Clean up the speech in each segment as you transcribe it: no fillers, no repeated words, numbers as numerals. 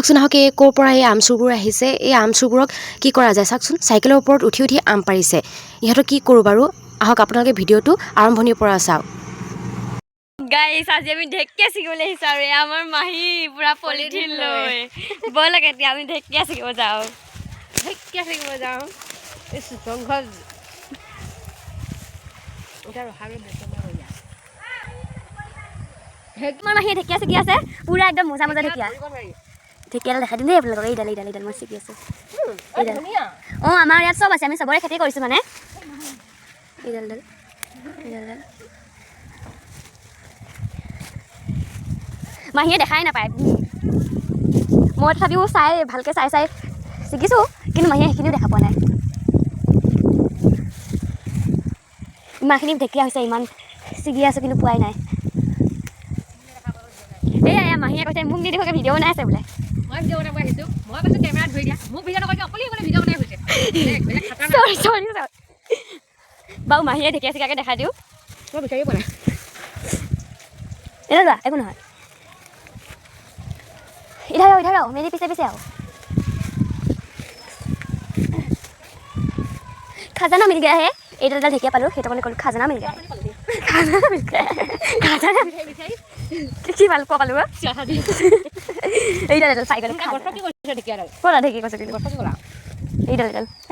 চাওকচোন আহক এই ক'ৰ পৰা এই আমচুৰবোৰ আহিছে। এই আমচুৰবোৰক কি কৰা যায় চাওকচোন, চাইকেলৰ ওপৰত উঠি উঠি আম পাৰিছে। ইহঁতক কি কৰোঁ বাৰু, আহক আপোনালোকে ভিডিঅ'টো আৰম্ভণিৰ পৰা চাওক। গাইছ আজি আমি ঢেকীয়া ছিঙিবলৈ আহিছোঁ আৰু আমাৰ মাহী পুৰা পলিথিন লৈ ব'লক এতিয়া আমি ঢেকীয়া ছিঙিব যাওঁ। আমাৰ মাহীয়ে ঢেকীয়া ছিঙি আছে, পুৰা একদম মজা মজা ঢেকীয়া। ঢেকীয়াডাল দেখাই দিম দেই আপোনালোকক, এইডাল মই ছিঙি আছোঁ। অঁ আমাৰ ইয়াত চব আছে, আমি চবৰে খেতি কৰিছোঁ মানে। এইডাল মাহীয়ে দেখাই নাপায়। মই তথাপিও ভালকৈ চাই ছিগিছোঁ, কিন্তু মাহীয়ে সেইখিনিও দেখা পোৱা নাই। ইমানখিনি ঢেকীয়া হৈছে, ইমান ছিগি আছোঁ কিন্তু পোৱাই নাই। এয়া মাহীয়ে কৈছে মোক নিদিবকে ভিডিঅ' বনাই আছে বোলে। মই ভিডিঅ' বনাব আহিছোঁ, মই কৈছোঁ কেমেৰাত ধৰি দিয়া, মোক ভিডিঅ' নকৰি অকলে ভিডিঅ' বনাই হৈছে। চৰি বাৰু মাহীয়ে ঢেকীয়া ছিগাকে দেখাই দিওঁ। মই বিচাৰি পোৱা নাই। এটা যোৱা একো নহয়, ইধৰ মেৰি পিছে আও। খাজানা মিল গয়া হে, এইডাল ঢেকীয়া পালোঁ, সেইটো কাৰণে ক'লোঁ খাজানা মিল গয়া। কি পালোঁ পালোঁ এইডাল চাইকেল ক'লা ঢেকীয়া কৈছে কিন্তু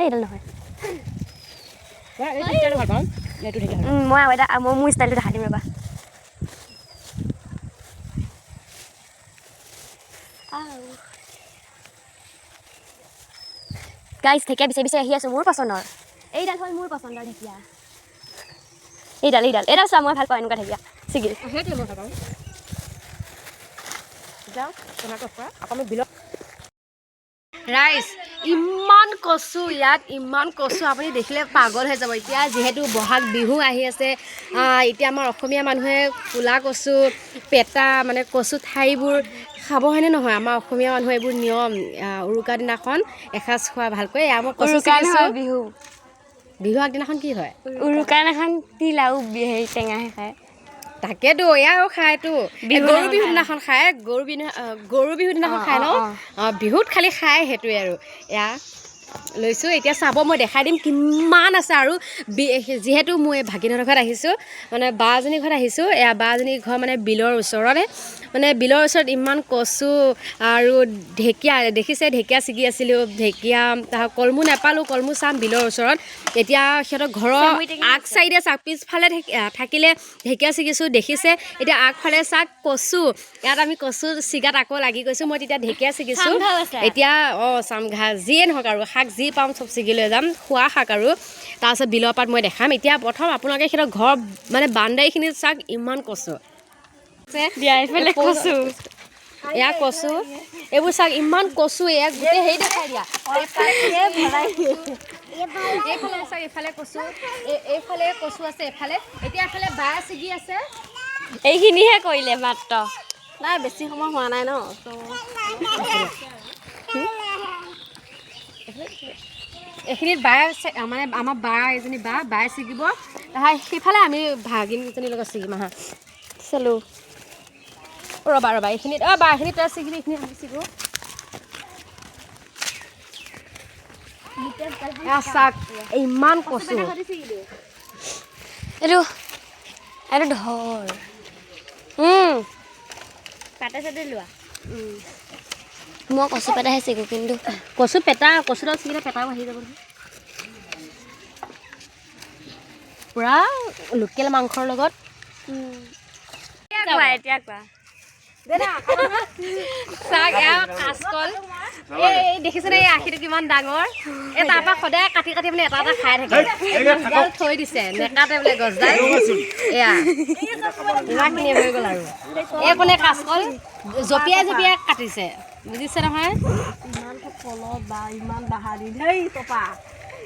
এইডাল নহয়। মই আৰু এটা মোৰ ষ্টাইলটো দেখাই দিম ৰ'বা। গাইছ ঢেকীয়া বিচাৰি আহি আছোঁ মোৰ পচন্দৰ। এইডাল হ'ল মোৰ পচন্দৰ ঢেকীয়া। এইডাল চোৱা, মই ভাল পাওঁ এনেকুৱা ঢেকীয়া ছিগি। ৰাইজ ইমান কচু, ইয়াত ইমান কচু আপুনি দেখিলে পাগল হৈ যাব। এতিয়া যিহেতু বহাগ বিহু আহি আছে, এতিয়া আমাৰ অসমীয়া মানুহে ক'লা কচু, পেটা মানে কচু ঠাৰিবোৰ খাব হয়নে নহয়। আমাৰ অসমীয়া মানুহে এইবোৰ নিয়ম, উৰুকা দিনাখন এসাঁজ খোৱা ভালকৈ। মই কচু ছিগিছোঁ। বিহু আগদিনাখন কি হয়, উৰুকা দিনাখন তিল আৰু হেৰি টেঙাহে খায়। তাকেতো এয়াও খায়তো, গৰু বিহুৰ দিনাখন খায়, গৰু বিহুৰ দিনাখন খায় ন। বিহুত খালি খায় সেইটোৱে আৰু। এয়া লৈছোঁ, এতিয়া চাব, মই দেখাই দিম কিমান আছে। আৰু যিহেতু মই ভাগিনহঁতৰ ঘৰত আহিছোঁ, মানে বা এজনীৰ ঘৰত আহিছোঁ। এয়া বা এজনীৰ ঘৰ মানে বিলৰ ওচৰতে, মানে বিলৰ ওচৰত ইমান কচু আৰু ঢেকীয়া দেখিছে। ঢেকীয়া ছিগি আছিলোঁ, ঢেকীয়া কলমৌ নাপালোঁ, কলমৌ চাম বিলৰ ওচৰত। এতিয়া সিহঁতৰ ঘৰৰ আগ চাইডে চাওক, পিছফালে থাকিলে ঢেকীয়া ছিগিছোঁ দেখিছে। এতিয়া আগফালে চাওক কচু, ইয়াত আমি কচু ছিগাত আকৌ লাগি গৈছোঁ। মই তেতিয়া ঢেকীয়া ছিগিছোঁ, এতিয়া চামঘা যিয়ে নহওক আৰু শাক যি পাম চব ছিগি লৈ যাম, খোৱা শাক আৰু। তাৰপিছত বিলৰ পাত মই দেখাম। এতিয়া প্ৰথম আপোনালোকে সিহঁতৰ ঘৰ মানে বাউণ্ডাৰীখিনিত চাওক ইমান কচু। এয়া কচু, এইবোৰ চাওক ইমান কচু, এয়া গোটেই হেৰি দেখাই দিয়া। এইফালে চাওক, এইফালে কচু, এইফালে কচু আছে এইফালে। এতিয়া এফালে বায়ে ছিগি আছে। এইখিনিহে কৰিলে মাত্ৰ, নাই বেছি সময় হোৱা নাই ন। এইখিনিত বায়ে মানে আমাৰ বা এজনী বায়ে ছিগিব, সিফালে আমি ভাগিনজনীৰ লগত ছিগিম আহা। চালোঁ ৰ'বা এইখিনিত বা এইখিনিত তই ছিগিবি, এইখিনি আমি ছিগো। চাওক ইমান কচু, এইটো ধৰ পাতে চাতে লোৱা। মই কচু পেটাহে ছিগো, কিন্তু কচুডাল ছিগিলে পেটাও আহি যাব নহয়। পূৰা লোকেল মাংসৰ লগত। এতিয়া কোৱা চাওক এয়া কাচকল, এই দেখিছেনে এই আখিটো কিমান ডাঙৰ। এই তাৰপৰা সদায় কাটি মানে এটা খাই থাকে। গছডাল থৈ দিছে, নেকাটে বোলে গছডাল। এয়া ইমানখিনি হৈ গ'ল আৰু এই কোনে কাচকল জঁপিয়াই কাটিছে, বুজিছে নহয়। ইমানটো কলত বা ইমান বাহাদুৰি দেই তপা,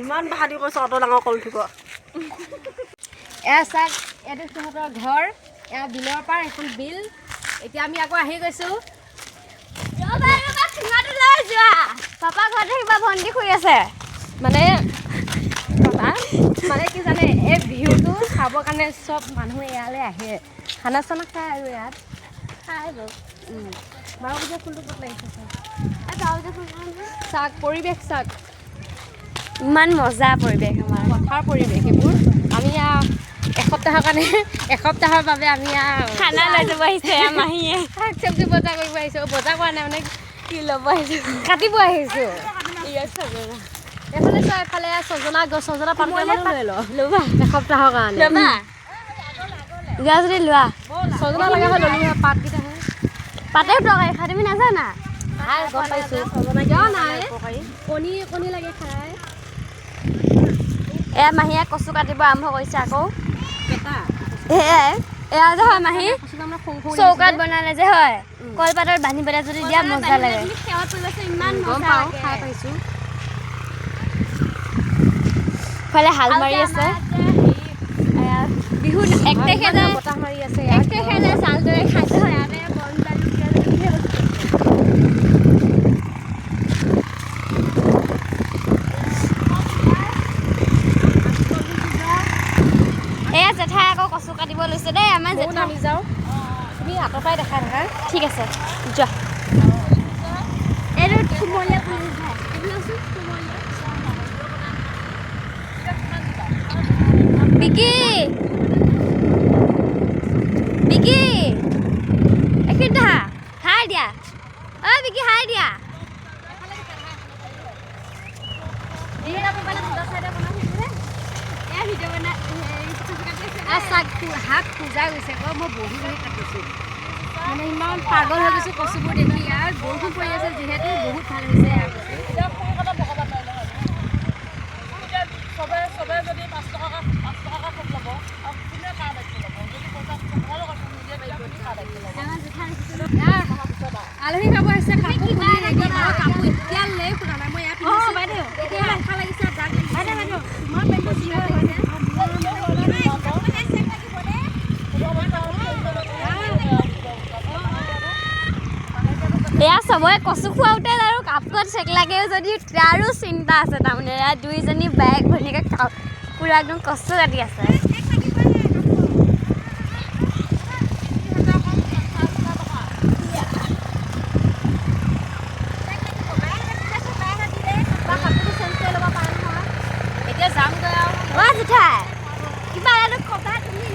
ইমান বাহাদুৰি কৈছোঁ অত ডাঙৰ কল থুব। এয়া চাওক, এইটো সিহঁতৰ ঘৰ, এয়া বিলৰ পাৰ, এখন বিল। এতিয়া আমি আকৌ আহি গৈছোঁ। পাপা ঘৰতে কিবা ভণ্টি শুই আছে। মানে কি জানে, এই বিহুটো চাবৰ কাৰণে চব মানুহ ইয়ালৈ আহে, খানা চানা খায় আৰু ইয়াত খাই 12 ফুলটো ক'ত লাগিছে চাওক পৰিৱেশ চাওক ইমান মজা পৰিৱেশ আমাৰ পথাৰ পৰিৱেশ এইবোৰ আমি এসপ্তাহৰ বাবে আমি খানা লৈ যাব আহিছে মাহীয়ে শাক চব্জি বজাৰ কৰিব আহিছোঁ বজাৰ কৰা নাই মানে কি ল'ব আহিছোঁ কাটিব আহিছোঁ এইফালে চোৱা এফালে ছজনা পাত লৈ ল'বা এসপ্তাহৰ কাৰণে ল'বা লোৱা যদি লোৱা ছজনা লগা হৈ ল'লোঁ পাতকেইটা পাতে তৰকাৰী খাই তুমি নাজানা গম পাইছোঁ ছজনা নাই কণী লাগে খাই এয়া মাহীয়ে কচু কাটিব আৰম্ভ কৰিছে আকৌ এয়া যে হয় মাহী চৌকাত বনালে যে হয় কলপাতত বান্ধি পেলাই যদি দিয়া মজা লাগে ইমান মজা খাই পাইছোঁ ফালে হাল মাৰি আছে বিহু 1 তাৰিখে যায় বতাহ মাৰি আছে 1 তাৰিখে যায় চাউল দৰে খাইছে হয় ইয়াতে বন দালি এয়া জেঠাই আকৌ কচু কাটিব লৈছে দেই আমাৰ জেঠাই আমি যাওঁ তুমি হাতৰ পৰাই দেখাই থাকা ঠিক আছে যোৱা এইটো থুমলীয়া পুলি বিকি এইখিনিতে হাই দিয়া বিকি হাই দিয়া হাত পূজাই গৈছে আকৌ মই বহি কাটিছোঁ মানে ইমান পাগল হৈ গৈছোঁ কচুবোৰ দেখি ইয়াৰ বৰষুণ পৰি আছে যিহেতু বহুত ভাল হৈছে আলহী খাব আহিছে কাপোৰ এতিয়া লৈ শুনা নাই মই ইয়াত এতিয়া ভাল লাগিছে এয়া চবৰে কচু খোৱাওঁতে আৰু কাপোৰত চেক লাগে যদি তাৰো চিন্তা আছে তাৰমানে এয়া দুইজনী বাইক ভনীয়েকে পুৰা একদম কচু কাটি আছে এতিয়া যামগৈ আৰু জেঠাই কিবা এটা কবা তুমি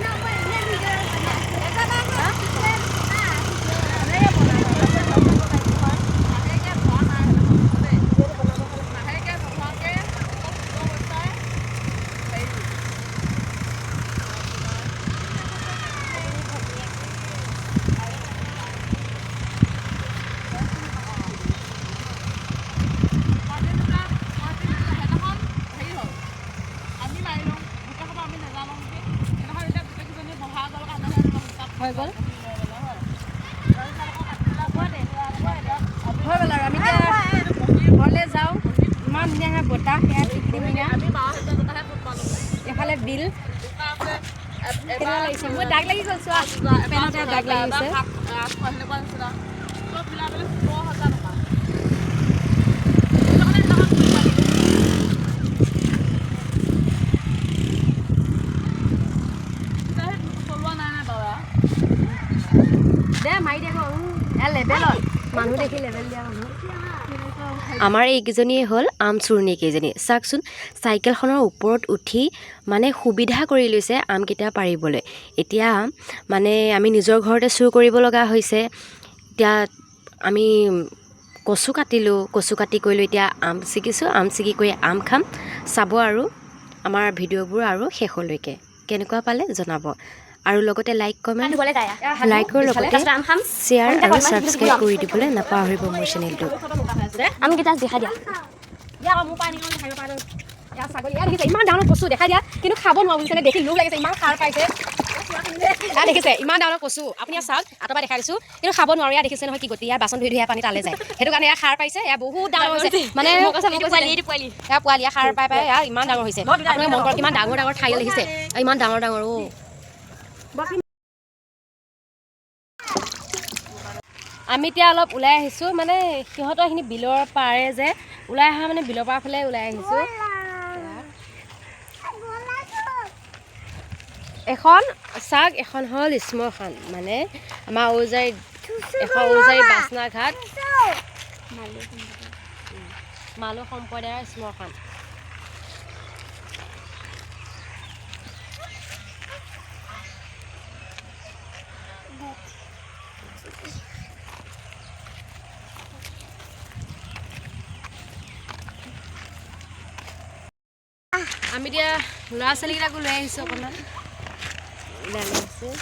হৈ গ'ল আৰু আমি ঘৰলৈ যাওঁ ইমান ধুনীয়া বতাহ সেয়া টিকটিমীয়া এফালে বিল লাগিছে মোৰ দাগ লাগি গ'ল চোৱা পেনতে দাগ লাগিছে মানুহ দেখি লেভেল দিয়া মানুহ আমাৰ এইকেইজনীয়ে হ'ল আমচুৰণি কেইজনী চাওকচোন চাইকেলখনৰ ওপৰত উঠি মানে সুবিধা কৰি লৈছে আমকেইটা পাৰিবলৈ এতিয়া মানে আমি নিজৰ ঘৰতে চুৰ কৰিব লগা হৈছে এতিয়া আমি কচু কাটিলোঁ কচু কাটি কৰিলোঁ এতিয়া আম ছিগিছোঁ আম ছিগি কৰি আম খাম চাব আৰু আমাৰ ভিডিঅ'বোৰ আৰু শেষলৈকে কেনেকুৱা পালে জনাব আৰু লগতে লাইকৰ লগতে শ্বেয়াৰ আৰু ছাবস্ক্ৰাইব কৰি দিবলৈ নাপাহৰিব মোৰ চেনেলটো আমকেইটা দেখাই দিয়া ছাগলী ইয়াত দেখিছে ইমান ডাঙৰ কচু দেখাই দিয়া কিন্তু খাব নোৱাৰো বুজিছেনে দেখি লোভ লাগিছে ইমান সাৰ পাইছে ইয়াত দেখিছে ইমান ডাঙৰ কচু আপুনি চাওক আঁতৰ পৰা দেখাই দিছোঁ কিন্তু খাব নোৱাৰো ইয়াত দেখিছে নহয় কি গতি ইয়াৰ বাচন ধুই পানী তালে যায় সেইটো কাৰণে ইয়াৰ সাৰ পাইছে ইয়াৰ বহুত ডাঙৰ হৈছে মানে ইয়াৰ পোৱালি ইয়াৰ সাৰ পাই ইয়াৰ ইমান ডাঙৰ হৈছে আপোনালোকে মন কৰক কিমান ডাঙৰ ডাঙৰ ঠাই দেখিছে ইমান ডাঙৰ ডাঙৰ আমি এতিয়া অলপ ওলাই আহিছোঁ মানে সিহঁতৰ এইখিনি বিলৰ পাৰে যে ওলাই অহা মানে বিলৰ পাৰ ফালে ওলাই আহিছোঁ এখন চাওক এখন হ'ল শ্মশান মানে আমাৰ ওজাই উজাৰি বাচনা ঘাট মালৌ সম্প্ৰদায়ৰ শ্মশান। আমি এতিয়া ল'ৰা ছোৱালীকেইটাকো লৈ আহিছোঁ অকণমান ওলাই লৈ আহিছোঁ।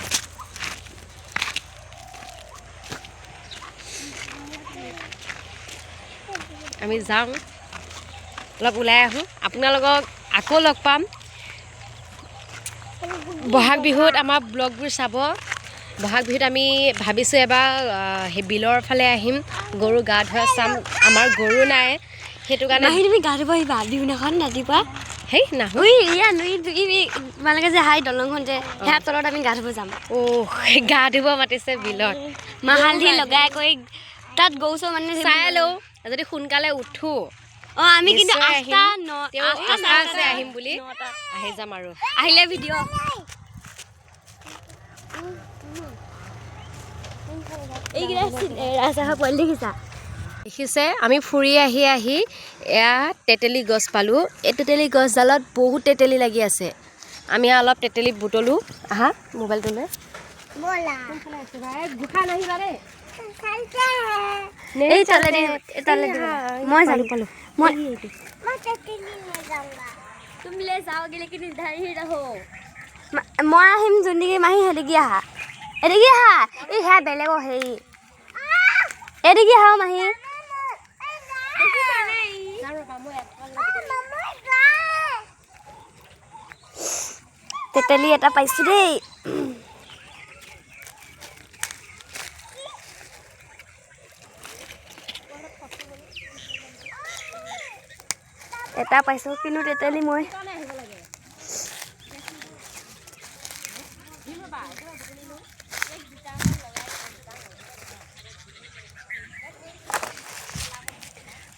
আমি যাওঁ অলপ ওলাই আহোঁ, আপোনালোকক আকৌ লগ পাম। বহাগ বিহুত আমাৰ ব্লগবোৰ চাব। বহাগ বিহুত আমি ভাবিছোঁ এবাৰ সেই বিলৰ ফালে আহিম, গৰু গা ধোৱা চাম। আমাৰ গৰু নাই, সেইটো কাৰণে তুমি গা ধুব আহিবা বিহুদিনাখন ৰাতিপুৱা। হেই নাহোঁ। তোমালোকে যে হাই দলংখন যে সেয়া তলত আমি গা ধুব যাম। গা ধুব মাতিছে বিলত। মাহ হালধি লগাই কৰি তাত গৰু চৌ মানে চাই লওঁ যদি সোনকালে উঠো। আমি কিন্তু আহিম বুলি আহি যাম আৰু আহিলে ভিডিঅ'। এইকেইটা ৰাস্তা পোৱালি দেখিছা? দেখিছে আমি ফুৰি আহি এয়া তেতেলী গছ পালোঁ। এই তেতেলী গছডালত বহুত তেতেলী লাগি আছে। আমি অলপ তেতেলী বুটলোঁ। আহা মোবাইলটো লৈ এই তলেদি মই জানো পালোঁ মই আহিম যোনদিকে মাহী সেদিকে আহা। এদিকে আহা, এই সেয়া বেলেগৰ হেৰি এদিকে আহা মাহী। তেতেলী এটা পাইছোঁ দেই। এটা পাইছোঁ কিন্তু তেতেলী মই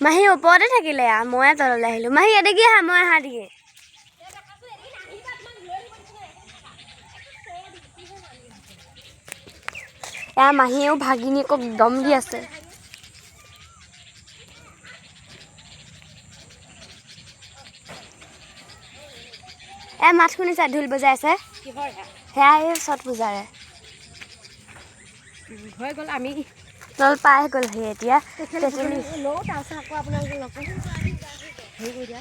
মাহী ওপৰতে থাকিলে মই তললৈ আহিলোঁ। মাহী এদিকে আহা, মই আহা দিকে। এয়া মাহীয়েও ভাগিনীয়েকক দম দি আছে। মাত শুনিছা? ঢোল বজাই আছে। সেয়া এই ছট পূজাৰে হৈ গ'ল। আমি তল পাই গ'লহি এতিয়া। আকৌ আপোনালোকে লগ হেৰি কৰি দিয়া।